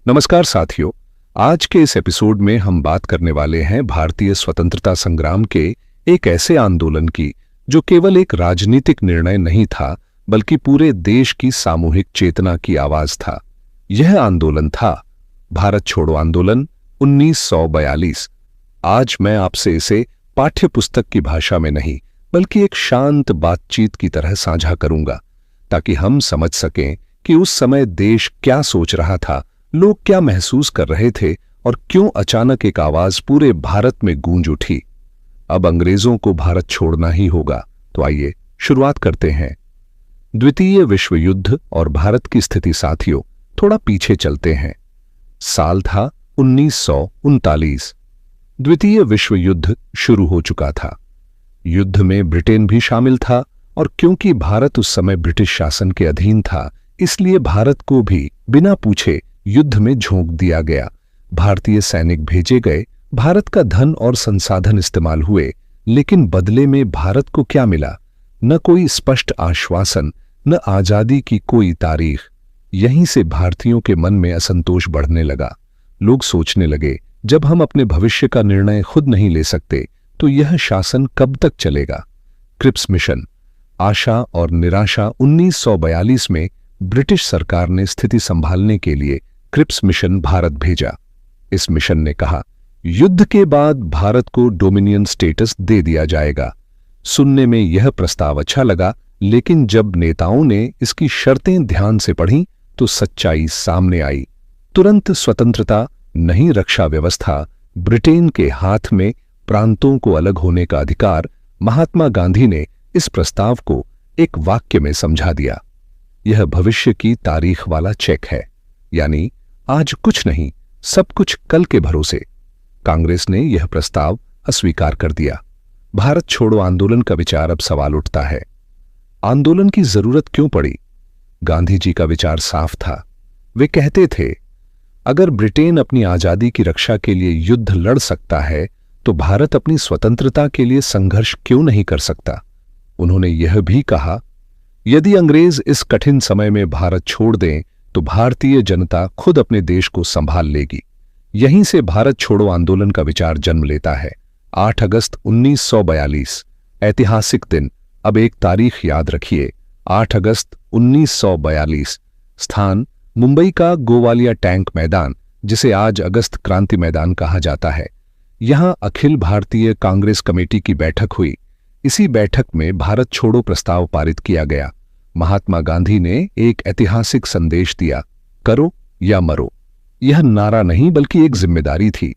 नमस्कार साथियों। आज के इस एपिसोड में हम बात करने वाले हैं भारतीय स्वतंत्रता संग्राम के एक ऐसे आंदोलन की जो केवल एक राजनीतिक निर्णय नहीं था बल्कि पूरे देश की सामूहिक चेतना की आवाज था। यह आंदोलन था भारत छोड़ो आंदोलन 1942। आज मैं आपसे इसे पाठ्य पुस्तक की भाषा में नहीं बल्कि एक शांत बातचीत की तरह साझा करूंगा ताकि हम समझ सकें कि उस समय देश क्या सोच रहा था, लोग क्या महसूस कर रहे थे और क्यों अचानक एक आवाज पूरे भारत में गूंज उठी। अब अंग्रेजों को भारत छोड़ना ही होगा, तो आइए शुरुआत करते हैं। द्वितीय विश्व युद्ध और भारत की स्थिति साथियों, थोड़ा पीछे चलते हैं। साल था 1939। द्वितीय विश्व युद्ध शुरू हो चुका था। युद्ध में ब्रिटेन भी शामिल था और क्योंकि भारत उस समय ब्रिटिश शासन के अधीन था, इसलिए भारत को भी बिना पूछे युद्ध में झोंक दिया गया। भारतीय सैनिक भेजे गए, भारत का धन और संसाधन इस्तेमाल हुए, लेकिन बदले में भारत को क्या मिला? न कोई स्पष्ट आश्वासन, न आजादी की कोई तारीख। यहीं से भारतीयों के मन में असंतोष बढ़ने लगा। लोग सोचने लगे, जब हम अपने भविष्य का निर्णय खुद नहीं ले सकते तो यह शासन कब तक चलेगा? क्रिप्स मिशन, आशा और निराशा। 1942 में ब्रिटिश सरकार ने स्थिति संभालने के लिए क्रिप्स मिशन भारत भेजा। इस मिशन ने कहा, युद्ध के बाद भारत को डोमिनियन स्टेटस दे दिया जाएगा। सुनने में यह प्रस्ताव अच्छा लगा, लेकिन जब नेताओं ने इसकी शर्तें ध्यान से पढ़ीं तो सच्चाई सामने आई। तुरंत स्वतंत्रता नहीं, रक्षा व्यवस्था, ब्रिटेन के हाथ में प्रांतों को अलग होने का अधिकार। महात्मा गांधी ने इस प्रस्ताव को एक वाक्य में समझा दिया, यह भविष्य की तारीख वाला चेक है, यानी आज कुछ नहीं, सब कुछ कल के भरोसे। कांग्रेस ने यह प्रस्ताव अस्वीकार कर दिया। भारत छोड़ो आंदोलन का विचार अब सवाल उठता है, आंदोलन की जरूरत क्यों पड़ी? गांधी जी का विचार साफ था। वे कहते थे, अगर ब्रिटेन अपनी आजादी की रक्षा के लिए युद्ध लड़ सकता है तो भारत अपनी स्वतंत्रता के लिए संघर्ष क्यों नहीं कर सकता? उन्होंने यह भी कहा, यदि अंग्रेज इस कठिन समय में भारत छोड़ दें तो भारतीय जनता खुद अपने देश को संभाल लेगी। यहीं से भारत छोड़ो आंदोलन का विचार जन्म लेता है। 8 अगस्त 1942, ऐतिहासिक दिन। अब एक तारीख याद रखिए, 8 अगस्त 1942। स्थान मुंबई का गोवालिया टैंक मैदान, जिसे आज अगस्त क्रांति मैदान कहा जाता है। यहां अखिल भारतीय कांग्रेस कमेटी की बैठक हुई। इसी बैठक में भारत छोड़ो प्रस्ताव पारित किया गया। महात्मा गांधी ने एक ऐतिहासिक संदेश दिया, करो या मरो। यह नारा नहीं बल्कि एक जिम्मेदारी थी।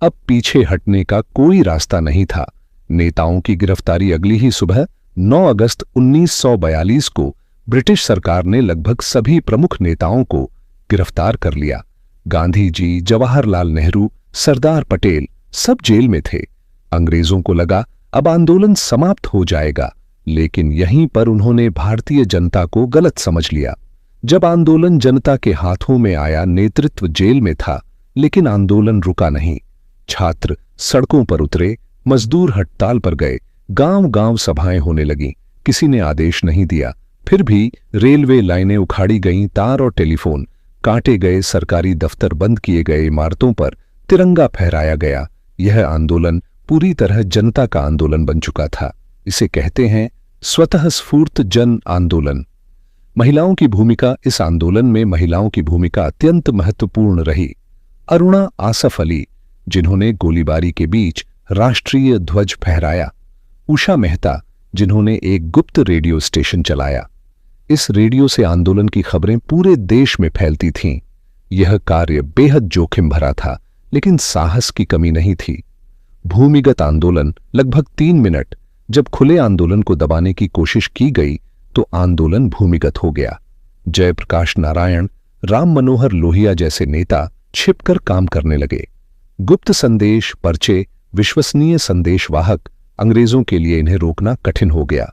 अब पीछे हटने का कोई रास्ता नहीं था। नेताओं की गिरफ्तारी अगली ही सुबह 9 अगस्त 1942 को ब्रिटिश सरकार ने लगभग सभी प्रमुख नेताओं को गिरफ्तार कर लिया। गांधी जी, जवाहरलाल नेहरू, सरदार पटेल सब जेल में थे। अंग्रेजों को लगा अब आंदोलन समाप्त हो जाएगा, लेकिन यहीं पर उन्होंने भारतीय जनता को गलत समझ लिया। जब आंदोलन जनता के हाथों में आया, नेतृत्व जेल में था, लेकिन आंदोलन रुका नहीं। छात्र सड़कों पर उतरे, मजदूर हड़ताल पर गए, गांव-गांव सभाएं होने लगीं। किसी ने आदेश नहीं दिया, फिर भी रेलवे लाइनें उखाड़ी गईं, तार और टेलीफोन काटे गए, सरकारी दफ्तर बंद किए गए, इमारतों पर तिरंगा फहराया गया। यह आंदोलन पूरी तरह जनता का आंदोलन बन चुका था। इसे कहते हैं स्वतः स्फूर्त जन आंदोलन। महिलाओं की भूमिका, इस आंदोलन में महिलाओं की भूमिका अत्यंत महत्वपूर्ण रही। अरुणा आसफ अली, जिन्होंने गोलीबारी के बीच राष्ट्रीय ध्वज फहराया। उषा मेहता, जिन्होंने एक गुप्त रेडियो स्टेशन चलाया। इस रेडियो से आंदोलन की खबरें पूरे देश में फैलती थीं। यह कार्य बेहद जोखिम भरा था, लेकिन साहस की कमी नहीं थी। भूमिगत आंदोलन, लगभग 3 मिनट। जब खुले आंदोलन को दबाने की कोशिश की गई तो आंदोलन भूमिगत हो गया। जयप्रकाश नारायण, राम मनोहर लोहिया जैसे नेता छिपकर काम करने लगे। गुप्त संदेश, पर्चे, विश्वसनीय संदेशवाहक, अंग्रेजों के लिए इन्हें रोकना कठिन हो गया।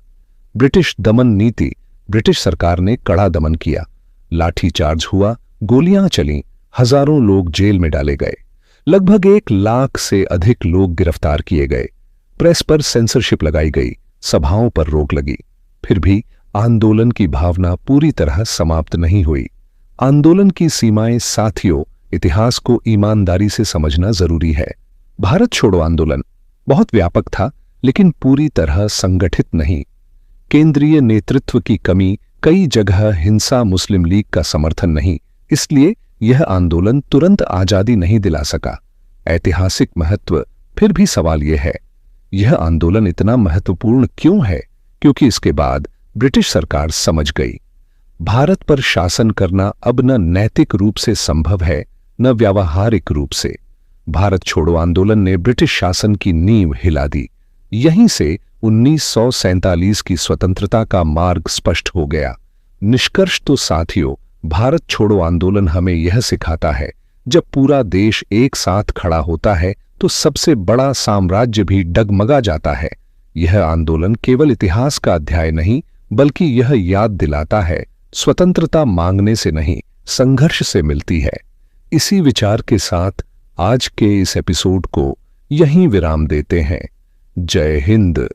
ब्रिटिश दमन नीति, ब्रिटिश सरकार ने कड़ा दमन किया। लाठीचार्ज हुआ, गोलियां चलीं, हजारों लोग जेल में डाले गए। लगभग 1 लाख से अधिक लोग गिरफ्तार किए गए। प्रेस पर सेंसरशिप लगाई गई, सभाओं पर रोक लगी। फिर भी आंदोलन की भावना पूरी तरह समाप्त नहीं हुई। आंदोलन की सीमाएं साथियों इतिहास को ईमानदारी से समझना जरूरी है। भारत छोड़ो आंदोलन बहुत व्यापक था, लेकिन पूरी तरह संगठित नहीं। केंद्रीय नेतृत्व की कमी, कई जगह हिंसा, मुस्लिम लीग का समर्थन नहीं, इसलिए यह आंदोलन तुरंत आजादी नहीं दिला सका। ऐतिहासिक महत्व फिर भी सवाल यह है, यह आंदोलन इतना महत्वपूर्ण क्यों है? क्योंकि इसके बाद ब्रिटिश सरकार समझ गई, भारत पर शासन करना अब न नैतिक रूप से संभव है, न व्यावहारिक रूप से। भारत छोड़ो आंदोलन ने ब्रिटिश शासन की नींव हिला दी। यहीं से 1947 की स्वतंत्रता का मार्ग स्पष्ट हो गया। निष्कर्ष तो साथियों, भारत छोड़ो आंदोलन हमें यह सिखाता है, जब पूरा देश एक साथ खड़ा होता है तो सबसे बड़ा साम्राज्य भी डगमगा जाता है। यह आंदोलन केवल इतिहास का अध्याय नहीं, बल्कि यह याद दिलाता है, स्वतंत्रता मांगने से नहीं, संघर्ष से मिलती है। इसी विचार के साथ आज के इस एपिसोड को यहीं विराम देते हैं। जय हिंद।